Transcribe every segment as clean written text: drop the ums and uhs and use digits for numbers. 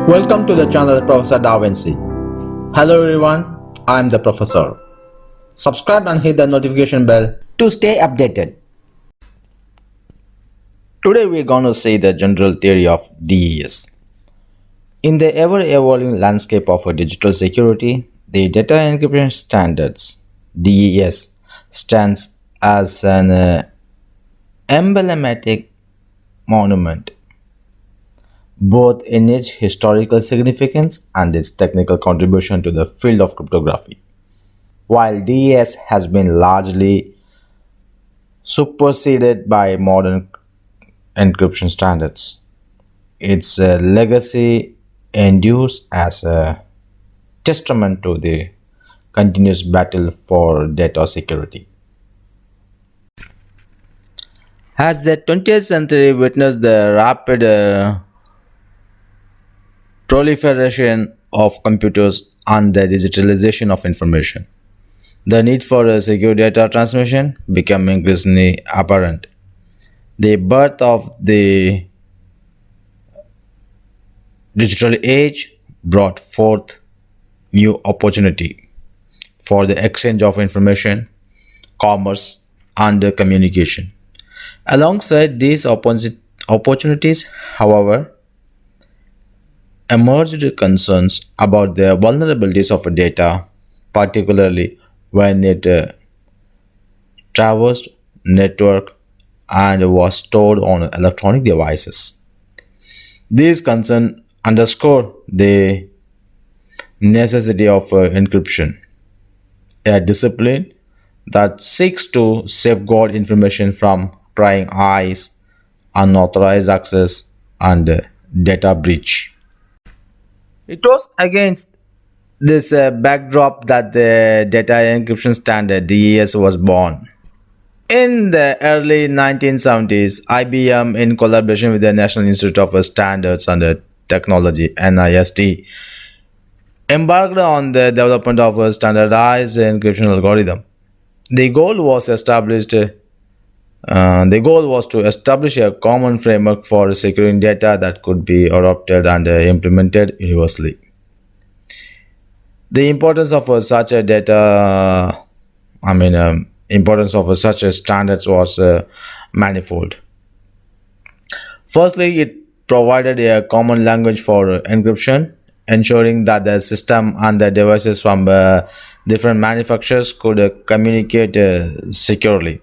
Welcome to the channel Professor Da Vinci. Hello everyone, I am the professor. Subscribe and hit the notification bell to stay updated. Today we are going to see the general theory of DES. In the ever-evolving landscape of digital security, the Data Encryption Standards DES stands as an emblematic monument, both in its historical significance and its technical contribution to the field of cryptography. While DES has been largely superseded by modern encryption standards, its legacy endures as a testament to the continuous battle for data security. As the 20th century witnessed the rapid proliferation of computers and the digitalization of information, the need for secure data transmission became increasingly apparent. The birth of the digital age brought forth new opportunity for the exchange of information, commerce, and communication. Alongside these opportunities, however, emerged concerns about the vulnerabilities of data, particularly when it traversed network and was stored on electronic devices. These concerns underscore the necessity of encryption, a discipline that seeks to safeguard information from prying eyes, unauthorized access, and data breach. It was against this backdrop that the Data Encryption Standard DES was born. In the early 1970s, IBM, in collaboration with the National Institute of Standards and Technology (NIST), embarked on the development of a standardized encryption algorithm. The goal was to establish a common framework for securing data that could be adopted and implemented universally. The importance of such a importance of such a standards was manifold. Firstly, it provided a common language for encryption, ensuring that the system and the devices from different manufacturers could communicate securely.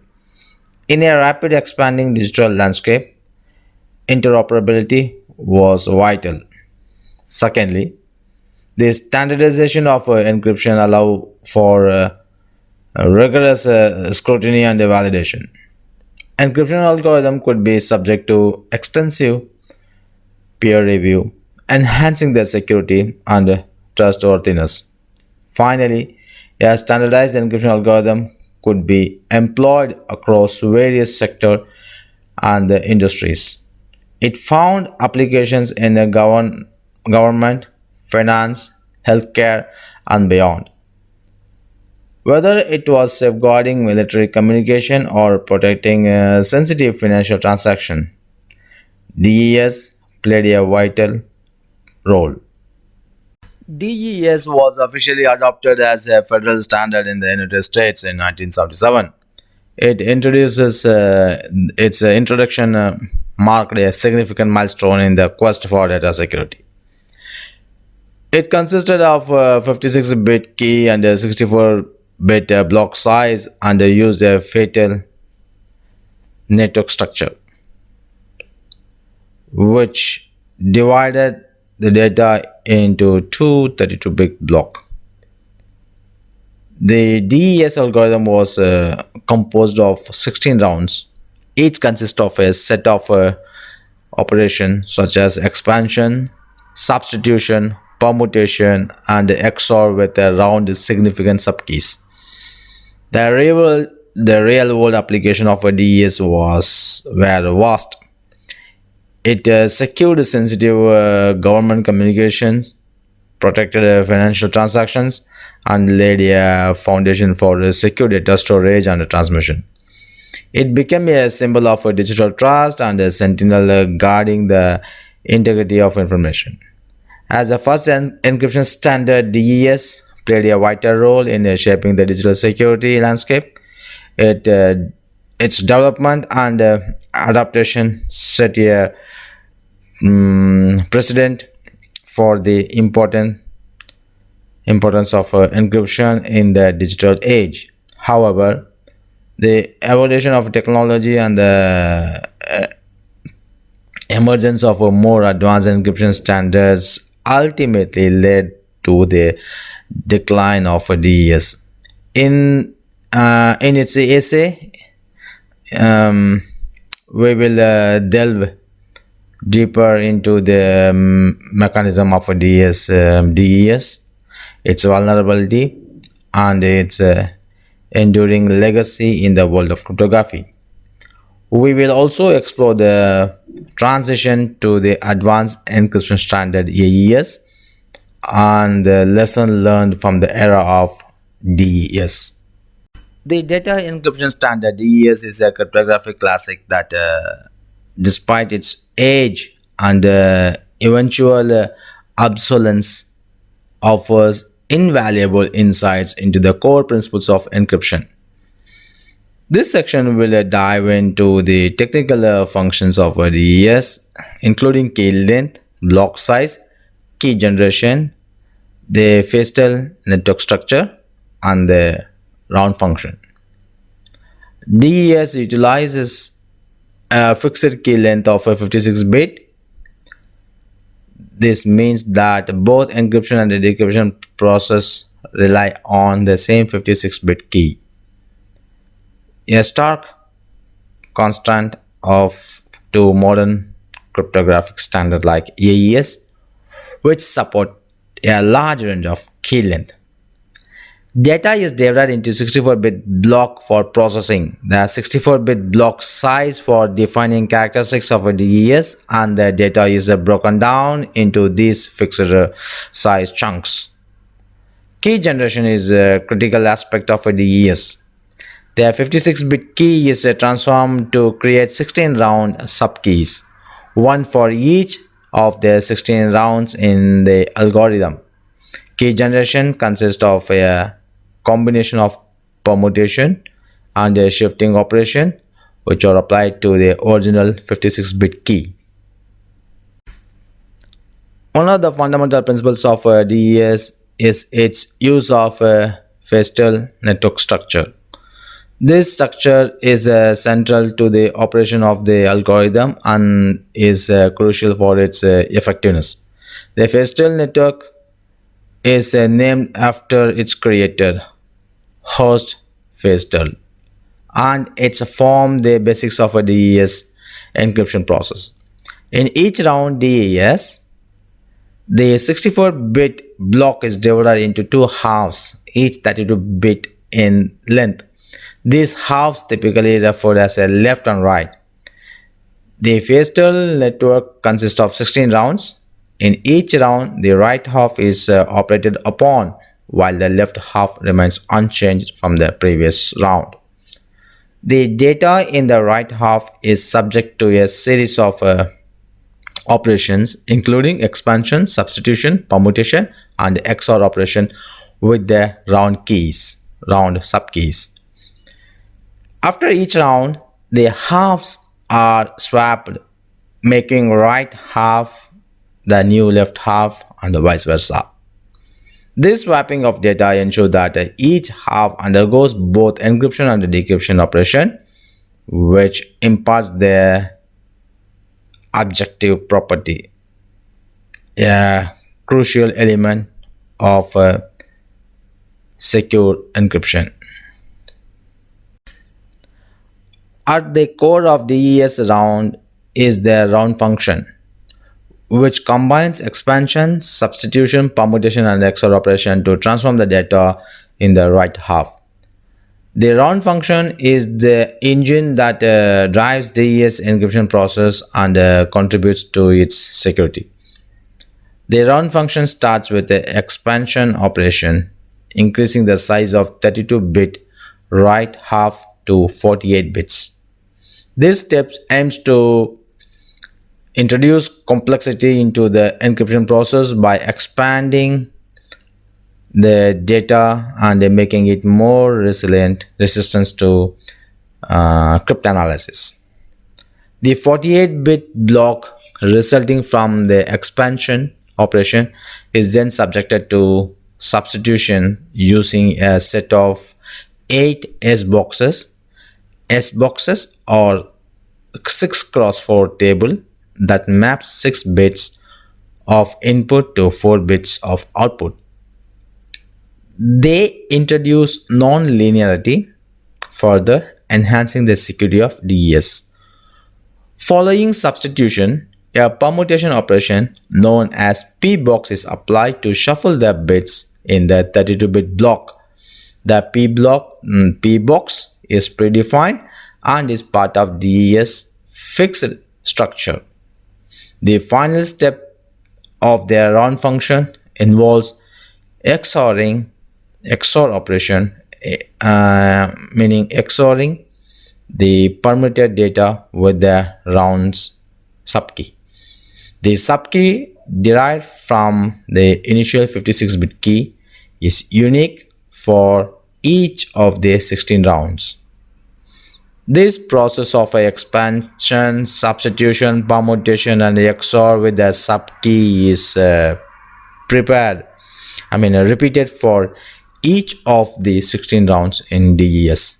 In a rapid expanding digital landscape, interoperability was vital. Secondly, the standardization of encryption allow for rigorous scrutiny and validation. Encryption algorithm could be subject to extensive peer review, enhancing their security and trustworthiness. Finally, a standardized encryption algorithm could be employed across various sectors and industries. It found applications in the government, finance, healthcare, and beyond. Whether it was safeguarding military communication or protecting sensitive financial transactions, DES played a vital role. DES was officially adopted as a federal standard in the United States in 1977. Its introduction marked a significant milestone in the quest for data security. It consisted of a 56-bit key and a 64-bit block size and used a fatal network structure, which divided the data into two 32-bit blocks. The DES algorithm was composed of 16 rounds. Each consists of a set of operations such as expansion, substitution, permutation, and XOR with around significant subkeys. The real world application of a DES were vast. It secured sensitive government communications, protected financial transactions, and laid a foundation for secure data storage and transmission. It became a symbol of a digital trust and a sentinel guarding the integrity of information. As the first encryption standard, DES played a vital role in shaping the digital security landscape. It, its development and adaptation set a precedent for the importance of encryption in the digital age. However, the evolution of technology and the emergence of a more advanced encryption standards ultimately led to the decline of DES. In its essay, um, we will delve deeper into the mechanism of a DES, its vulnerability, and its enduring legacy in the world of cryptography. We will also explore the transition to the Advanced Encryption Standard AES and the lesson learned from the era of DES. The Data Encryption Standard DES is a cryptographic classic that, despite its age and eventual obsolescence, offers invaluable insights into the core principles of encryption. This section will dive into the technical functions of a DES, including key length, block size, key generation, the facial network structure, and the round function. DES utilizes a fixed key length of a 56 bit. This means that both encryption and the decryption process rely on the same 56-bit key. A stark constant of to modern cryptographic standard like AES, which support a large range of key length. Data is divided into 64-bit block for processing, the 64-bit block size for defining characteristics of a DES, and the data is broken down into these fixed size chunks. Key generation is a critical aspect of a DES. The 56-bit key is transformed to create 16 round subkeys, one for each of the 16 rounds in the algorithm. Key generation consists of a combination of permutation and a shifting operation which are applied to the original 56-bit key. One of the fundamental principles of DES is its use of a facial network structure. This structure is central to the operation of the algorithm and is crucial for its effectiveness. The facial network is named after its creator, host facial, and it's form the basics of a DES encryption process. In each round DES, the 64-bit block is divided into two halves, each 32-bit in length. These halves typically referred as a left and right. The facial network consists of 16 rounds. In each round, the right half is operated upon, while the left half remains unchanged from the previous round. The data in the right half is subject to a series of operations, including expansion, substitution, permutation, and XOR operation with the round subkeys. After each round, the halves are swapped, making right half the new left half and vice versa. This swapping of data ensures that each half undergoes both encryption and decryption operation, which imparts their objective property, a crucial element of secure encryption. At the core of DES round is the round function, which combines expansion, substitution, permutation, and XOR operation to transform the data in the right half. The round function is the engine that drives DES encryption process and contributes to its security. The round function starts with the expansion operation, increasing the size of 32-bit right half to 48 bits. This step aims to introduce complexity into the encryption process by expanding the data and making it more resistant to cryptanalysis. The 48-bit block resulting from the expansion operation is then subjected to substitution using a set of 8 S boxes or 6 cross 4 table that maps 6 bits of input to 4 bits of output. They introduce non-linearity, further enhancing the security of DES. Following substitution, a permutation operation known as P-box is applied to shuffle the bits in the 32-bit block. The P-box is predefined and is part of DES fixed structure. The final step of the round function involves XOR operation, meaning XORing the permuted data with the rounds subkey. The subkey derived from the initial 56-bit key is unique for each of the 16 rounds. This process of expansion, substitution, permutation, and XOR with the subkey is repeated for each of the 16 rounds in DES,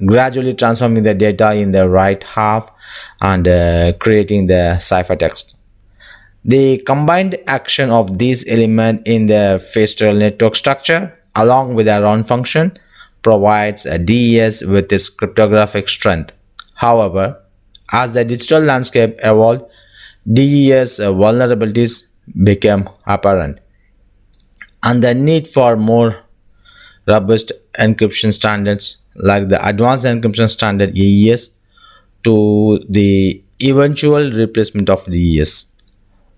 gradually transforming the data in the right half and creating the ciphertext. The combined action of these elements in the faster network structure, along with the round function, provides a DES with its cryptographic strength. However, as the digital landscape evolved, DES vulnerabilities became apparent, and the need for more robust encryption standards like the Advanced Encryption Standard AES to the eventual replacement of DES.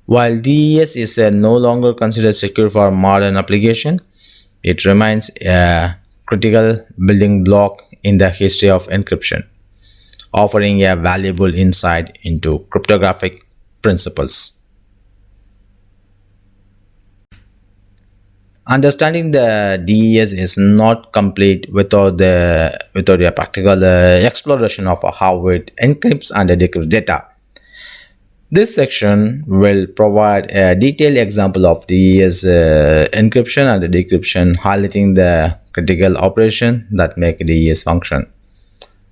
While DES is no longer considered secure for modern application, it remains a critical building block in the history of encryption, offering a valuable insight into cryptographic principles. Understanding the DES is not complete without a practical exploration of how it encrypts and decrypts data. This section will provide a detailed example of DES encryption and decryption, highlighting the critical operation that make DES function,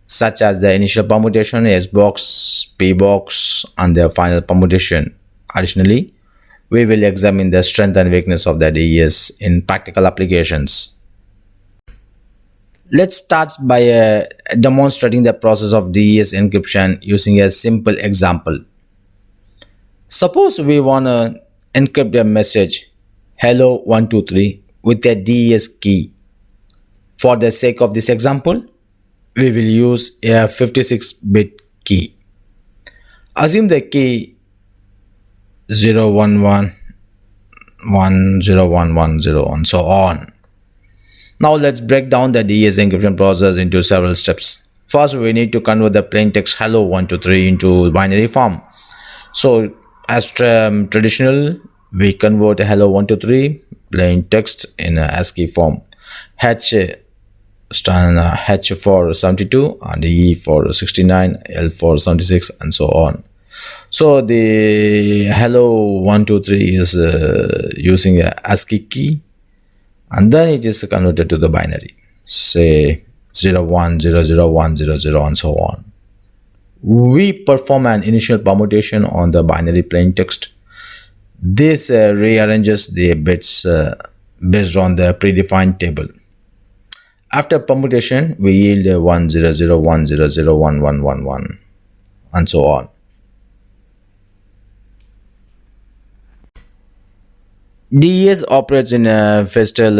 such as the initial permutation, S-box, P-box, and the final permutation. Additionally, we will examine the strength and weakness of the DES in practical applications. Let's start by demonstrating the process of DES encryption using a simple example. Suppose we want to encrypt a message hello 123 with a DES key. For the sake of this example, we will use a 56-bit key. Assume the key 0111011 and so on. Now let's break down the DES encryption process into several steps. First, we need to convert the plain text hello 123 into binary form. So as traditional, we convert hello 123 plain text in ASCII form. H for 72 and E for 69, L for 76 and so on. So the hello 123 is using a ASCII key, and then it is converted to the binary, say 01001000 and so on. We perform an initial permutation on the binary plain text. This rearranges the bits based on the predefined table. After permutation, we yield 10010011111 and so on. DES operates in a Feistel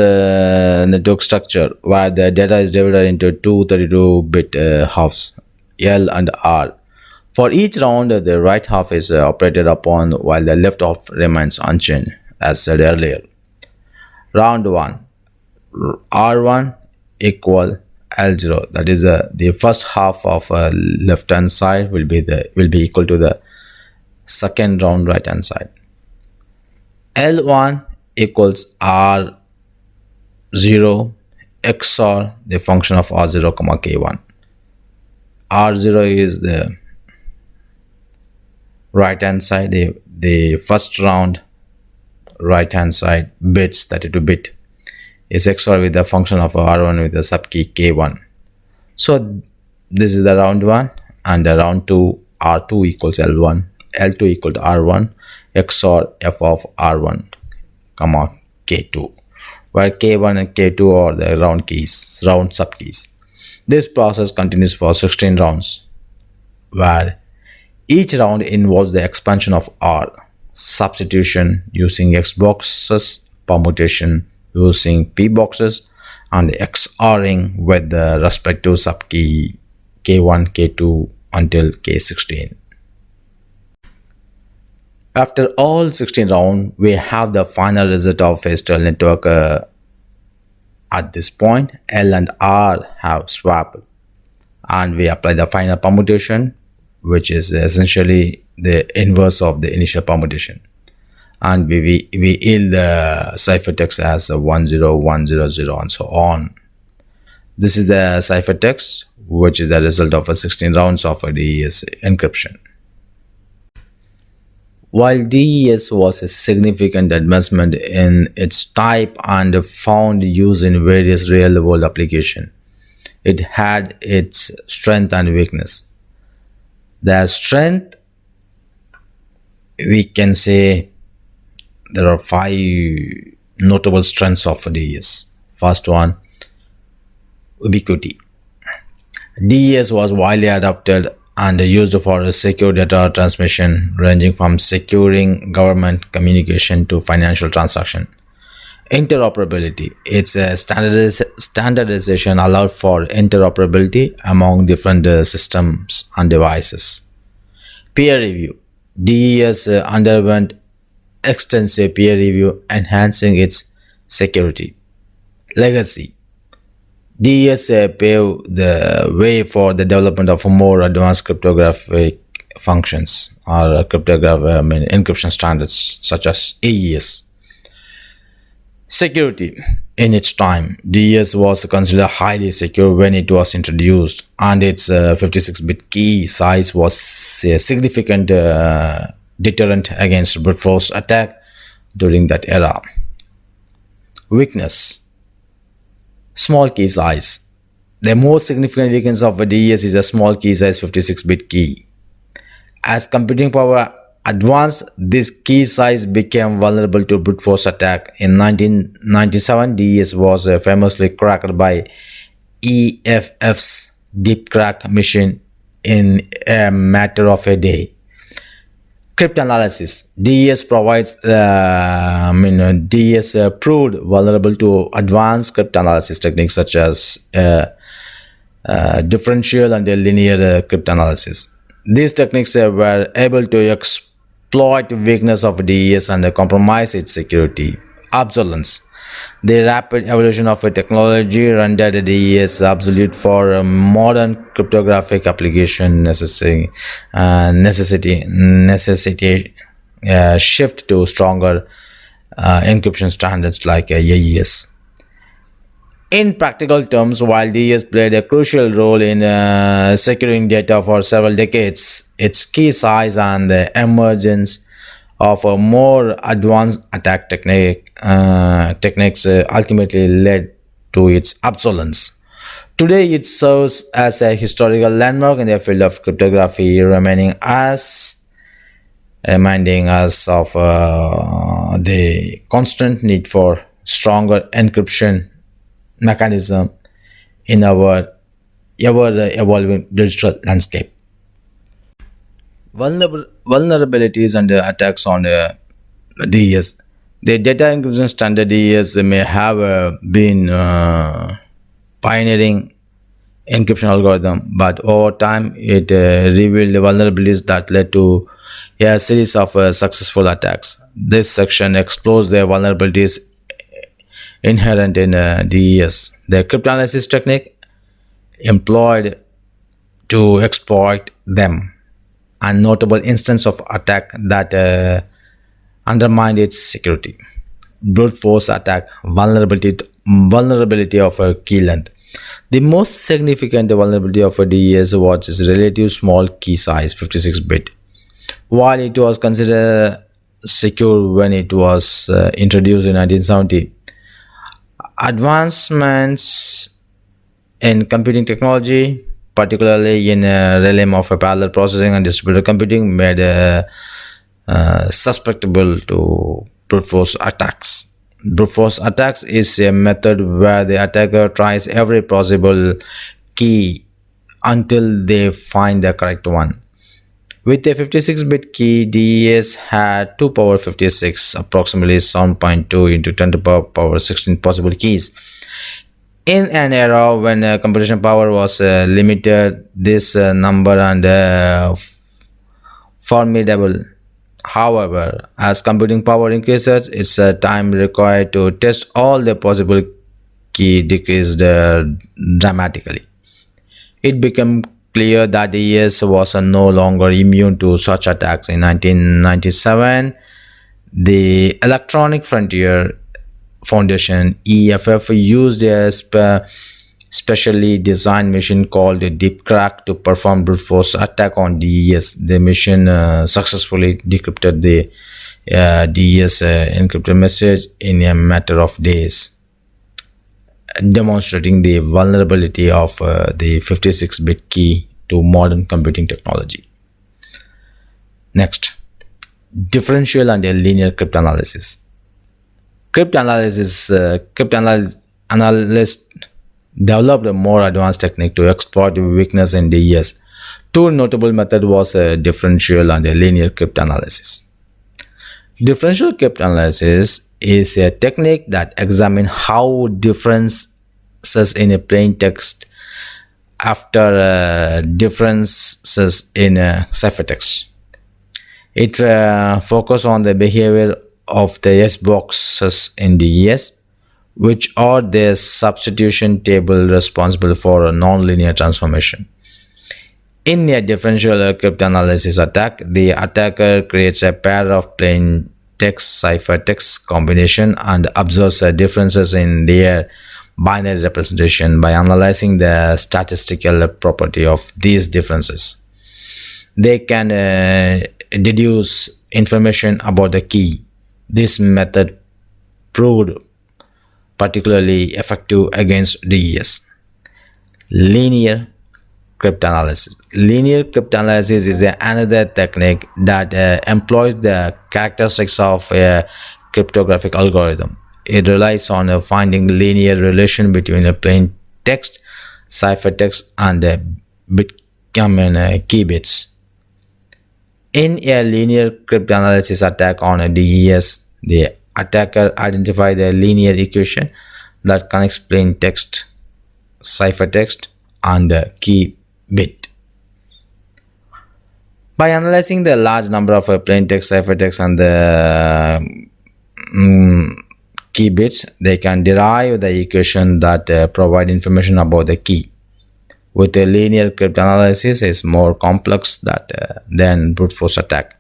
network structure where the data is divided into two 32-bit halves, L and R. For each round, the right half is operated upon while the left half remains unchanged, as said earlier. Round 1, R1 equal L0. That is the first half of left hand side will be equal to the second round right hand side. L1 equals R0 XOR the function of R0 comma K1. R0 is the right hand side, the first round right hand side bits, 32 bit, is XOR with the function of R1 with the subkey K1. So this is the round 1, and the round 2, R2 equals L1, L2 equal to R1 XOR f of R1 comma K2, where K1 and K2 are the round keys, round subkeys. This process continues for 16 rounds, where each round involves the expansion of R, substitution using X boxes, permutation using P boxes, and XORing with the respective subkey K1, K2 until K16. After all 16 rounds, we have the final result of a stale network. At this point, L and R have swapped, and we apply the final permutation, which is essentially the inverse of the initial permutation, and we yield the ciphertext as 10100 and so on. This is the ciphertext, which is the result of 16 rounds of DES encryption. While DES was a significant advancement in its type and found use in various real-world applications, it had its strength and weakness. The strength, we can say there are 5 notable strengths of DES. First one, ubiquity. DES was widely adopted and used for secure data transmission, ranging from securing government communication to financial transaction. Interoperability. Its standardization allowed for interoperability among different systems and devices. Peer review. DES underwent extensive peer review, enhancing its security. Legacy. DES paved the way for the development of more advanced cryptographic functions or encryption standards such as AES. Security. In its time, DES was considered highly secure when it was introduced, and its 56-bit key size was a significant deterrent against brute force attack during that era. Weakness. Small key size. The most significant weakness of a DES is a small key size 56-bit key. As computing power advanced, this key size became vulnerable to brute force attack. In 1997, DES was famously cracked by EFF's deep crack machine in a matter of a day. Cryptanalysis. DES provides DES proved vulnerable to advanced cryptanalysis techniques such as differential and linear cryptanalysis. These techniques were able to exploit weakness of DES and compromise its security. Obsolescence. The rapid evolution of a technology rendered DES obsolete for modern cryptographic application necessity shift to stronger encryption standards like AES. In practical terms, while DES played a crucial role in securing data for several decades, its key size and the emergence of a more advanced attack techniques ultimately led to its obsolescence. Today, it serves as a historical landmark in the field of cryptography, reminding us of the constant need for stronger encryption mechanism in our ever-evolving digital landscape. Vulnerabilities and attacks on DES. The data encryption standard DES may have been pioneering encryption algorithm, but over time it revealed vulnerabilities that led to a series of successful attacks. This section explores the vulnerabilities inherent in DES. The cryptanalysis technique employed to exploit them. A notable instance of attack that undermined its security. Brute force attack, vulnerability of a key length. The most significant vulnerability of a DES was its relative small key size, 56-bit. While it was considered secure when it was introduced in 1970, advancements in computing technology, particularly in the realm of parallel processing and distributed computing, made susceptible to brute force attacks. Brute force attacks is a method where the attacker tries every possible key until they find the correct one. With a 56-bit key, DES had 2 power 56, approximately 7.2 into 10 to the power 16 possible keys. In an era when computation power was limited, this number and formidable. However, as computing power increases, its time required to test all the possible key decreased dramatically. It became clear that the ES was no longer immune to such attacks. In 1997, the Electronic Frontier Foundation (EFF) used a specially designed machine called DeepCrack to perform brute force attack on DES. The machine successfully decrypted the DES encrypted message in a matter of days, demonstrating the vulnerability of the 56-bit key to modern computing technology. Next, differential and linear cryptanalysis. Cryptanalysts developed a more advanced technique to exploit weakness in DES. Two notable methods was differential and linear cryptanalysis. Differential cryptanalysis is a technique that examines how differences in a plain text after differences in ciphertext. It focuses on the behavior of the S boxes in DES, which are the substitution table responsible for a nonlinear transformation. In a differential cryptanalysis attack, the attacker creates a pair of plain text ciphertext combination and observes differences in their binary representation. By analyzing the statistical property of these differences, they can deduce information about the key. This method proved particularly effective against DES. Linear cryptanalysis. Linear cryptanalysis is another technique that employs the characteristics of a cryptographic algorithm. It relies on finding linear relation between a plain text, ciphertext, and key bits. In a linear cryptanalysis attack on a DES, the attacker identifies the linear equation that connects plain text, ciphertext, and key bit. By analyzing the large number of plain text, ciphertext, and the key bits, they can derive the equation that provide information about the key. With a linear cryptanalysis, is more complex than brute force attack.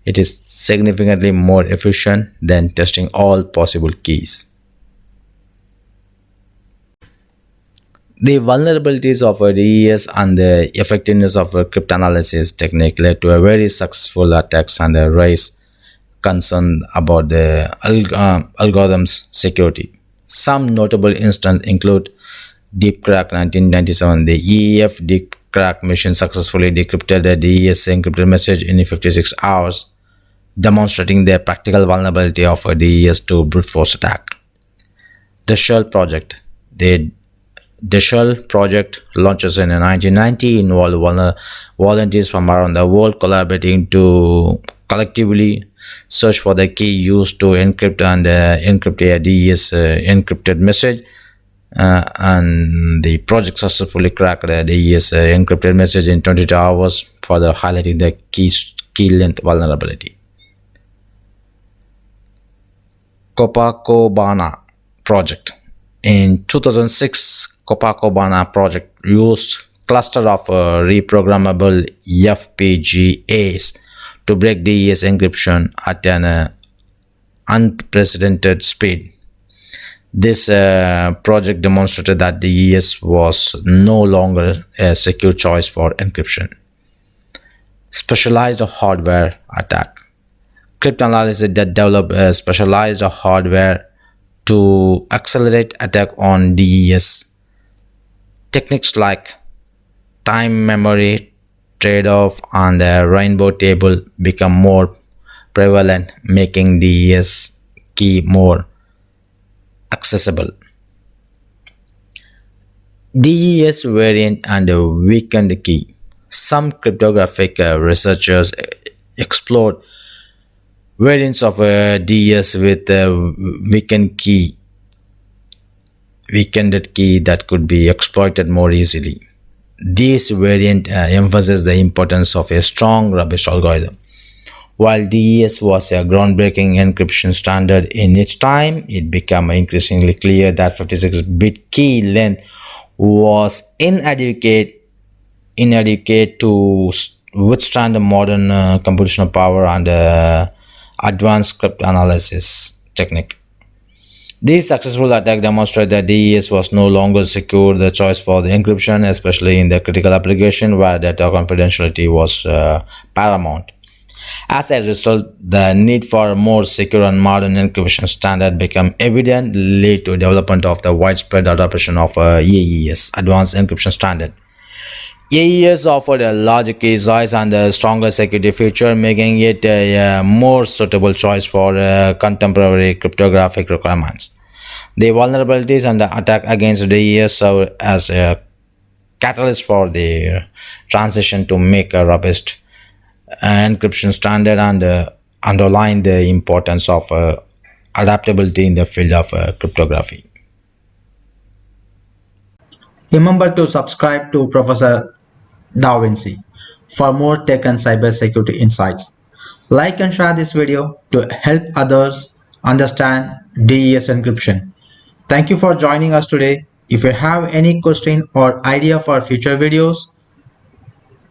It is significantly more efficient than testing all possible keys. The vulnerabilities of a DES and the effectiveness of a cryptanalysis technique led to a very successful attacks and raised concern about the algorithm's security. Some notable instances include DeepCrack 1997. The EEF DeepCrack mission successfully decrypted the DES encrypted message in 56 hours, demonstrating the practical vulnerability of a DES to brute force attack. The Shell Project. The Shell Project launches in 1990 involved volunteers from around the world collaborating to collectively search for the key used to encrypt and encrypt a DES encrypted message. And the project successfully cracked the DES encrypted message in 22 hours, further highlighting the key length vulnerability. Copacabana Project. In 2006, Copacabana project used cluster of reprogrammable FPGAs to break DES encryption at an unprecedented speed. This project demonstrated that DES was no longer a secure choice for encryption. Specialized hardware attack. Cryptanalysis that developed a specialized hardware to accelerate attack on DES. Techniques like time memory trade-off and a rainbow table become more prevalent, making DES key more accessible. DES variant and a weakened key. Some cryptographic researchers explored variants of DES with a weakened key that could be exploited more easily. This variant emphasizes the importance of a strong, robust algorithm. While DES was a groundbreaking encryption standard in its time, it became increasingly clear that 56-bit key length was inadequate to withstand the modern computational power and advanced cryptanalysis technique. This successful attack demonstrated that DES was no longer secure the choice for the encryption, especially in the critical application where data confidentiality was paramount. As a result, the need for a more secure and modern encryption standard became evident, leading to development of the widespread adoption of AES, Advanced Encryption Standard. AES offered a larger key size and a stronger security feature, making it a more suitable choice for contemporary cryptographic requirements. The vulnerabilities and the attack against DES serve as a catalyst for the transition to make a robust encryption standard and underline the importance of adaptability in the field of cryptography. Remember to subscribe to Professor Da Vinci for more tech and cybersecurity insights. Like and share this video to help others understand DES encryption. Thank you for joining us today. If you have any question or idea for future videos,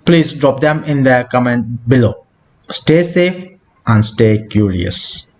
please drop them in the comment below. Stay safe and stay curious.